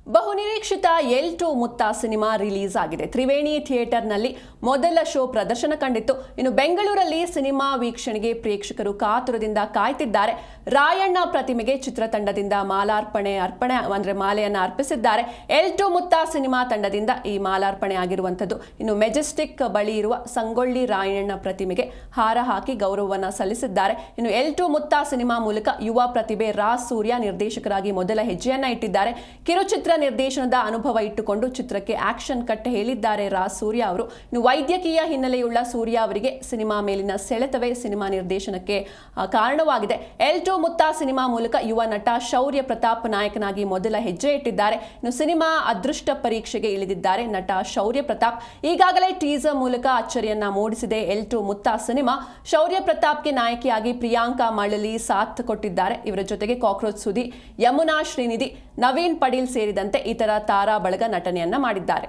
ಬಹುನಿರೀಕ್ಷಿತ ಎಲ್2 ಮುತ್ತ cinema release ಆಗಿದೆ. ತ್ರಿವೇಣಿ ಥಿಯೇಟರ್ನಲ್ಲಿ ಮೊದಲ ಶೋ ಪ್ರದರ್ಶನ ಕಂಡಿತ್ತು. ಇನ್ನು ಬೆಂಗಳೂರಲ್ಲಿ ಸಿನಿಮಾ ವೀಕ್ಷಣೆಗೆ ಪ್ರೇಕ್ಷಕರು ಕಾತುರದಿಂದ ಕಾಯ್ತಿದ್ದಾರೆ. ರಾಯಣ್ಣ ಪ್ರತಿಮೆಗೆ ಚಿತ್ರತಂಡದಿಂದ ಮಾಲೆಯನ್ನು ಅರ್ಪಿಸಿದ್ದಾರೆ. ಎಲ್2 ಮುತ್ತ ಸಿನಿಮಾ ತಂಡದಿಂದ ಈ ಮಾಲಾರ್ಪಣೆ ಆಗಿರುವಂಥದ್ದು. ಇನ್ನು ಮೆಜೆಸ್ಟಿಕ್ ಬಳಿ ಇರುವ ಸಂಗೊಳ್ಳಿ ರಾಯಣ್ಣ ಪ್ರತಿಮೆಗೆ ಹಾರ ಹಾಕಿ ಗೌರವವನ್ನು ಸಲ್ಲಿಸಿದ್ದಾರೆ. ಇನ್ನು ಎಲ್2 ಮುತ್ತ ಸಿನಿಮಾ ಮೂಲಕ ಯುವ ಪ್ರತಿಭೆ ರಾ ಸೂರ್ಯ ನಿರ್ದೇಶಕರಾಗಿ ಮೊದಲ ಹೆಜ್ಜೆಯನ್ನ ಇಟ್ಟಿದ್ದಾರೆ. ಕಿರುಚಿತ್ರ ನಿರ್ದೇಶನದ ಅನುಭವ ಇಟ್ಟುಕೊಂಡು ಚಿತ್ರಕ್ಕೆ ಆಕ್ಷನ್ ಕಟ್ ಹೇಳಿದ್ದಾರೆ ರಾ ಸೂರ್ಯ ಅವರು. ಇನ್ನು ವೈದ್ಯಕೀಯ ಹಿನ್ನೆಲೆಯುಳ್ಳ ಸೂರ್ಯ ಅವರಿಗೆ ಸಿನಿಮಾ ಮೇಲಿನ ಸೆಳೆತವೇ ಸಿನಿಮಾ ನಿರ್ದೇಶನಕ್ಕೆ ಕಾರಣವಾಗಿದೆ. ಎಲ್2 ಮುತ್ತ ಸಿನಿಮಾ ಮೂಲಕ ಯುವ ನಟ ಶೌರ್ಯ ಪ್ರತಾಪ್ ನಾಯಕನಾಗಿ ಮೊದಲ ಹೆಜ್ಜೆ ಇಟ್ಟಿದ್ದಾರೆ. ಇನ್ನು ಸಿನಿಮಾ ಅದೃಷ್ಟ ಪರೀಕ್ಷೆಗೆ ಇಳಿದಿದ್ದಾರೆ ನಟ ಶೌರ್ಯ ಪ್ರತಾಪ್. ಈಗಾಗಲೇ ಟೀಸರ್ ಮೂಲಕ ಅಚ್ಚರಿಯನ್ನ ಮೂಡಿಸಿದೆ ಎಲ್2 ಮುತ್ತ ಸಿನಿಮಾ. ಶೌರ್ಯ ಪ್ರತಾಪ್ಗೆ ನಾಯಕಿಯಾಗಿ ಪ್ರಿಯಾಂಕಾ ಮಳಲಿ ಸಾಥ್ ಕೊಟ್ಟಿದ್ದಾರೆ. ಇವರ ಜೊತೆಗೆ ಕಾಕ್ರೋಚ್ ಸುದಿ, ಯಮುನಾ ಶ್ರೀನಿಧಿ, ನವೀನ್ ಪಡೀಲ್ ಸೇರಿದಂತೆ ಇತರ ತಾರಾ ಬಳಗ ನಟನೆಯನ್ನ ಮಾಡಿದ್ದಾರೆ.